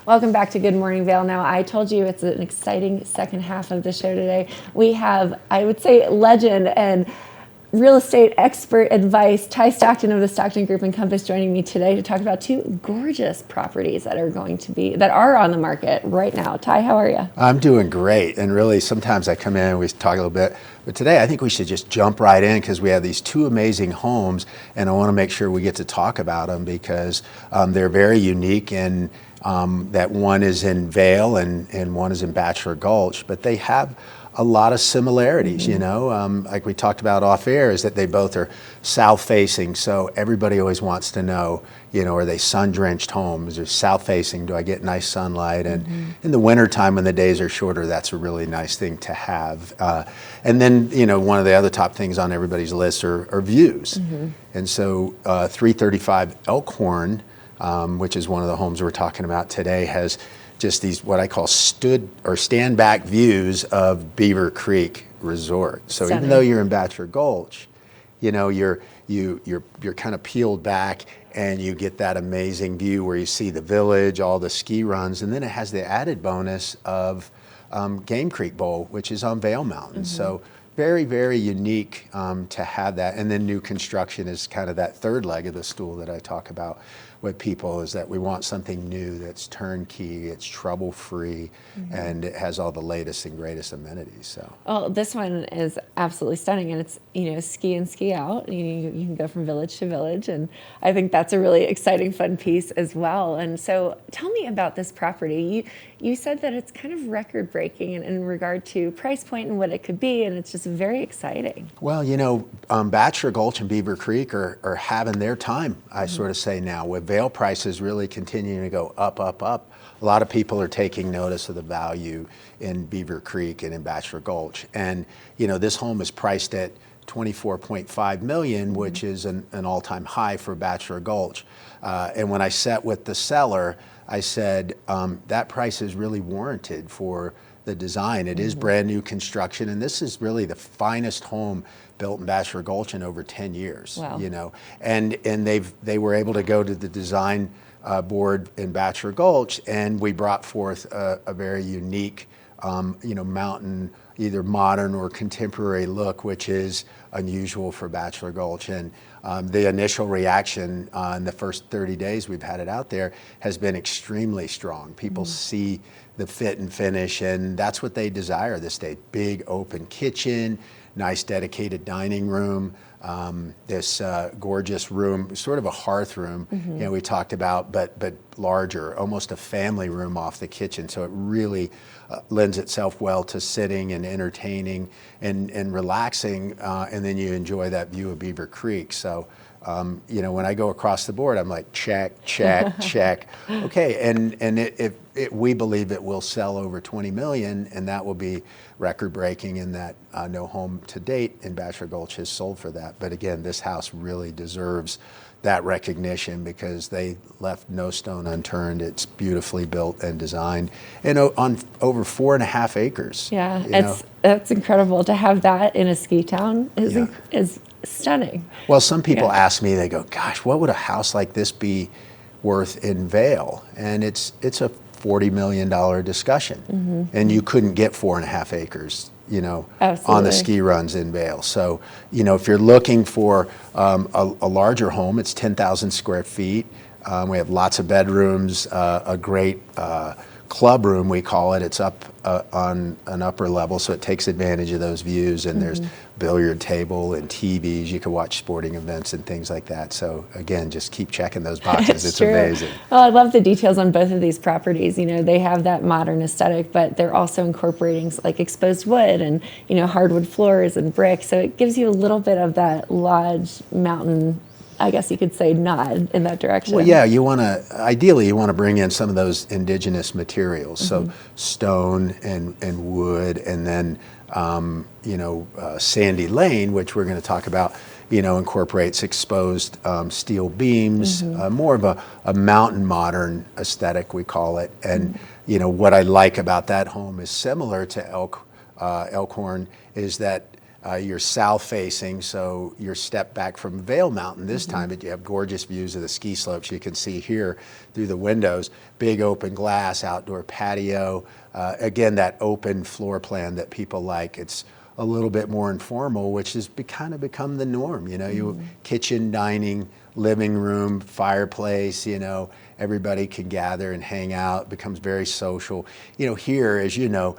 Welcome back to Good Morning Vail. Now, I told you it's an exciting second half of the show today. We have, I would say, legend and real estate expert advice, Tye Stockton of the Stockton Group and Compass, joining me today to talk about two gorgeous properties that are on the market right now. Tye, how are you? I'm doing great, and really sometimes I come in and we talk a little bit, but today I think we should just jump right in because we have these two amazing homes, and I want to make sure we get to talk about them because they're very unique, and that one is in Vail and one is in Bachelor Gulch, but they have a lot of similarities, you know, like we talked about off air, is that they both are south facing. So everybody always wants to know, you know, are they sun drenched homes or south facing? Do I get nice sunlight? And in the winter time when the days are shorter, that's a really nice thing to have. And then, you know, one of the other top things on everybody's list are views. And so 335 Elkhorn, which is one of the homes we're talking about today, has just these what I call stand back views of Beaver Creek Resort. So Stunning. even though you're in Bachelor Gulch, you know, you're kind of peeled back and you get that amazing view where you see the village, all the ski runs, and then it has the added bonus of Game Creek Bowl, which is on Vail Mountain. So very, very unique to have that. And then new construction is kind of that third leg of the stool that I talk about with people, is that we want something new that's turnkey, it's trouble-free, and it has all the latest and greatest amenities. So, well, this one is absolutely stunning, and it's, you know, ski in, ski out. You can go from village to village, and I think that's a really exciting, fun piece as well. And so, tell me about this property. You said that it's kind of record-breaking in regard to price point and what it could be, and it's just very exciting. well, you know, Bachelor Gulch and Beaver Creek are having their time, I sort of say now, with Vail prices really continuing to go up, up, up. A lot of people are taking notice of the value in Beaver Creek and in Bachelor Gulch. And, you know, this home is priced at $24.5 million, which is an all-time high for Bachelor Gulch. And when I sat with the seller, I said, that price is really warranted for the design. It is brand new construction, and this is really the finest home built in Bachelor Gulch in over 10 years. Wow. You know, and they were able to go to the design board in Bachelor Gulch, and we brought forth a very unique, you know, mountain, either modern or contemporary look, which is unusual for Bachelor Gulch. And the initial reaction in the first 30 days we've had it out there has been extremely strong. People see the fit and finish, and that's what they desire this day. Big open kitchen, nice dedicated dining room, this gorgeous room, sort of a hearth room, you know, we talked about, but larger, almost a family room off the kitchen. So it really lends itself well to sitting and entertaining and relaxing, and then you enjoy that view of Beaver Creek. So, you know, when I go across the board, I'm like, check, check, check. Okay, and we believe it will sell over 20 million, and that will be record-breaking in that no home to date in Bachelor Gulch has sold for that. But again, this house really deserves that recognition because they left no stone unturned. It's beautifully built and designed, and on over 4.5 acres. Yeah, that's incredible to have that in a ski town. Is stunning. Well, some people ask me, they go, gosh, what would a house like this be worth in Vail? And it's a $40 million discussion. And you couldn't get 4.5 acres, you know, on the ski runs in Vail. So, you know, if you're looking for a larger home, it's 10,000 square feet. We have lots of bedrooms, a great club room, we call it. It's up on an upper level, so it takes advantage of those views, and there's billiard table and TVs. You can watch sporting events and things like that. So again, just keep checking those boxes. It's amazing. Well, I love the details on both of these properties. You know, they have that modern aesthetic, but they're also incorporating like exposed wood and, you know, hardwood floors and brick. So it gives you a little bit of that lodge mountain, I guess you could say, nod in that direction. Well, yeah, ideally you want to bring in some of those indigenous materials. So stone and wood, and then, you know, Sandy Lane, which we're going to talk about, you know, incorporates exposed steel beams, more of a mountain modern aesthetic, we call it. And, you know, what I like about that home is similar to Elkhorn, is that You're south facing, so you're stepped back from Vail Mountain this time, but you have gorgeous views of the ski slopes. You can see here through the windows, big open glass, outdoor patio. Again, that open floor plan that people like. It's a little bit more informal, which has kind of become the norm. You know, you kitchen, dining, living room, fireplace, you know, everybody can gather and hang out. It becomes very social. You know, here, as you know,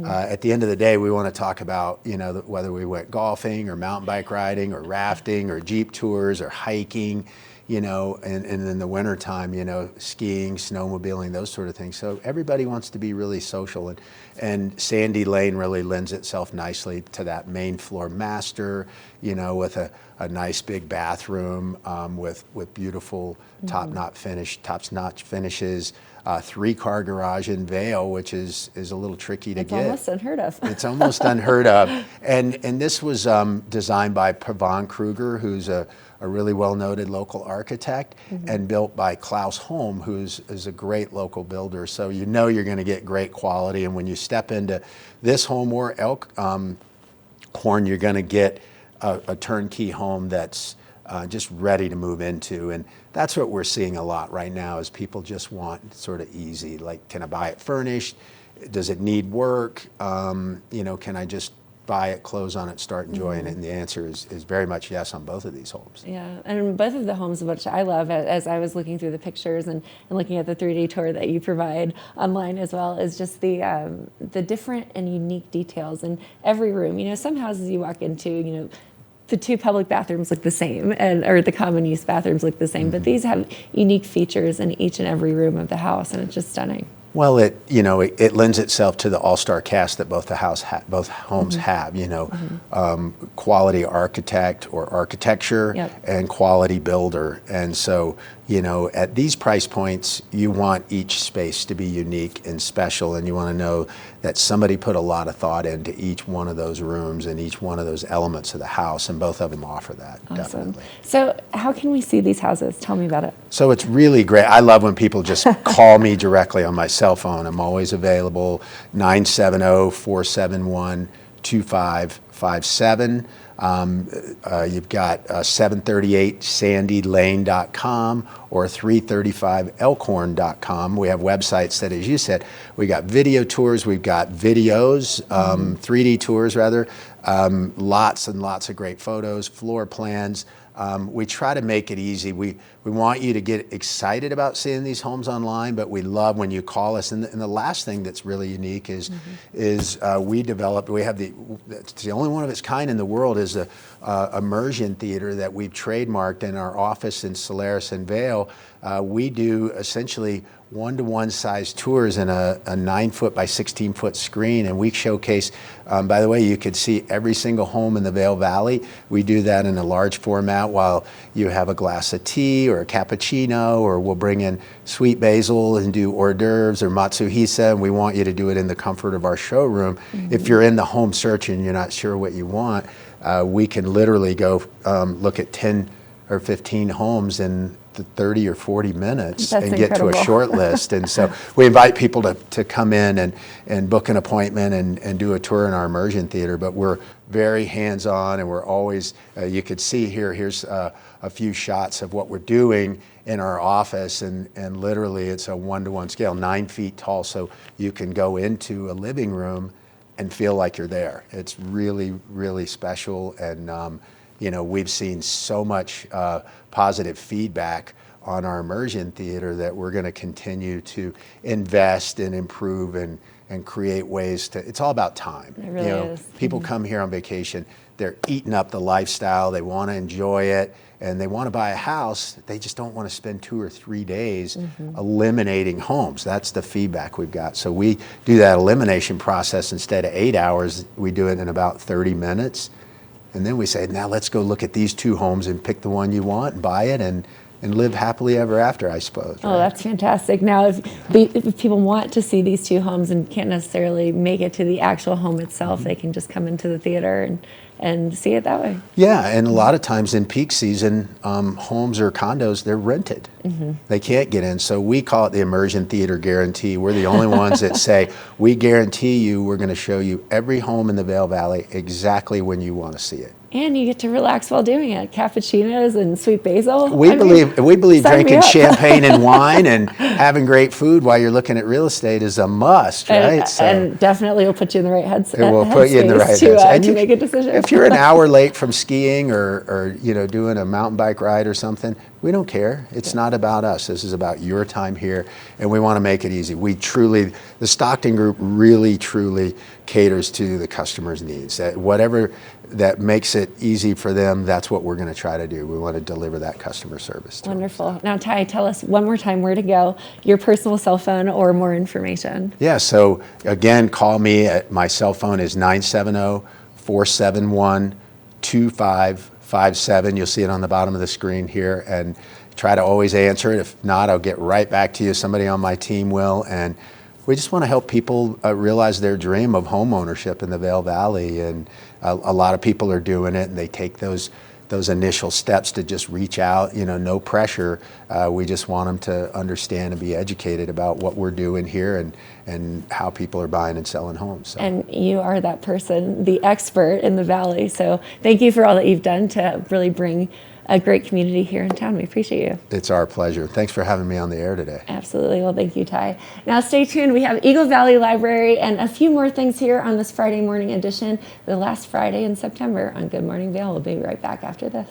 at the end of the day, we want to talk about, you know, whether we went golfing or mountain bike riding or rafting or Jeep tours or hiking, you know, and in the wintertime, you know, skiing, snowmobiling, those sort of things. So everybody wants to be really social, and Sandy Lane really lends itself nicely to that main floor master, you know, with a nice big bathroom with beautiful top-notch finishes. 3-car garage in Vail, which is a little tricky to get. It's almost unheard of. It's almost unheard of. And this was designed by Pavan Kruger, who's a really well-noted local architect, and built by Klaus Holm, who's a great local builder. So you know you're going to get great quality. And when you step into this home or Elkhorn, you're going to get a turnkey home that's just ready to move into. And that's what we're seeing a lot right now, is people just want sort of easy, like, can I buy it furnished? Does it need work? You know, can I just buy it, close on it, start enjoying it? And the answer is very much yes on both of these homes. Yeah, and both of the homes, which I love, as I was looking through the pictures and looking at the 3D tour that you provide online as well, is just the different and unique details in every room. You know, some houses you walk into, you know, the 2 public bathrooms look the same, or the common use bathrooms look the same, but these have unique features in each and every room of the house, and it's just stunning. Well, it lends itself to the all-star cast that both homes have. You know, quality architect or architecture, and quality builder. And so, you know, at these price points, you want each space to be unique and special, and you want to know that somebody put a lot of thought into each one of those rooms and each one of those elements of the house, and both of them offer that. Awesome. Definitely. So how can we see these houses? Tell me about it. So it's really great. I love when people just call me directly on my cell phone. I'm always available, 970-471-2557. You've got 738sandylane.com or 335elkhorn.com. We have websites that, as you said, we got video tours, we've got videos, 3D tours rather, lots and lots of great photos, floor plans. We try to make it easy. We want you to get excited about seeing these homes online, but we love when you call us. And the last thing that's really unique is it's the only one of its kind in the world, is a immersion theater that we've trademarked in our office in Solaris and Vail. We do essentially 1-to-1 size tours in a 9-foot by 16-foot screen, and we showcase, by the way, you could see every single home in the Vail Valley. We do that in a large format while you have a glass of tea or a cappuccino, or we'll bring in sweet basil and do hors d'oeuvres or matsuhisa, and we want you to do it in the comfort of our showroom. If you're in the home search and you're not sure what you want, we can literally go look at 10 or 15 homes in 30 or 40 minutes. That's and get incredible. to a short list. And so we invite people to come in and book an appointment and do a tour in our immersion theater. But we're very hands-on, and we're always, you could see here's a few shots of what we're doing in our office, and literally it's a 1-to-1 scale, 9 feet tall, so you can go into a living room and feel like you're there. It's really, really special, and you know, we've seen so much positive feedback on our immersion theater that we're going to continue to invest and improve and create ways to. It's all about time. It really is. People come here on vacation, they're eating up the lifestyle, they want to enjoy it, and they want to buy a house. They just don't want to spend 2 or 3 days eliminating homes. That's the feedback we've got. So we do that elimination process instead of 8 hours. We do it in about 30 minutes. And then we say, now let's go look at these 2 homes and pick the one you want and buy it. And and live happily ever after, I suppose. Oh, right? that's fantastic. Now, if people want to see these two homes and can't necessarily make it to the actual home itself, they can just come into the theater and see it that way. Yeah, and a lot of times in peak season, homes or condos, they're rented. They can't get in. So we call it the immersion theater guarantee. We're the only ones that say, we guarantee you we're going to show you every home in the Vail Valley exactly when you want to see it. And you get to relax while doing it. Cappuccinos and sweet basil. We believe sign me drinking up. champagne and wine and having great food while you're looking at real estate is a must, right? And definitely will put you in the right headspace. It will put you in the right to, headspace. And to make a decision. If you're an hour late from skiing or doing a mountain bike ride or something, we don't care. It's not about us. This is about your time here, and we want to make it easy. The Stockton Group really, truly caters to the customer's needs. Whatever that makes it easy for them, that's what we're going to try to do. We want to deliver that customer service to them. Wonderful. Now, Tye, tell us one more time where to go, your personal cell phone or more information. Yeah, so again, call me. My cell phone is 970-471-2557. You'll see it on the bottom of the screen here, and try to always answer it. If not, I'll get right back to you. Somebody on my team will. And we just want to help people realize their dream of home ownership in the Vail Valley. And a lot of people are doing it, and they take those initial steps to just reach out, no pressure. We just want them to understand and be educated about what we're doing here and how people are buying and selling homes. So. And you are that person, the expert in the Valley. So thank you for all that you've done to really bring a great community here in town. We appreciate you. It's our pleasure. Thanks for having me on the air today. Absolutely. Well, thank you, Tye. Now stay tuned. We have Eagle Valley Library and a few more things here on this Friday morning edition, the last Friday in September on Good Morning Vail. We'll be right back after this.